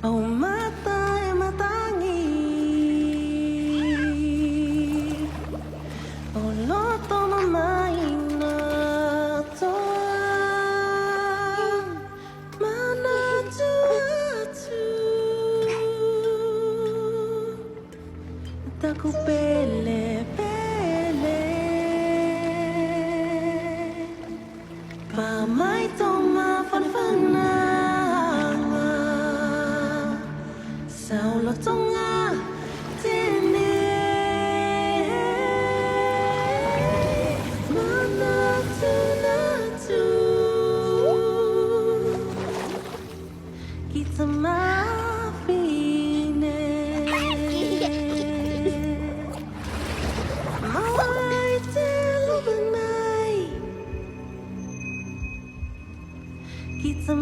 Oh mata yang matangi, oh loto mamain na to, mana tu, taku pele pele, pamai toma fanfana. Sao lo tonga tene mana tu kita mafine mai telu benai kita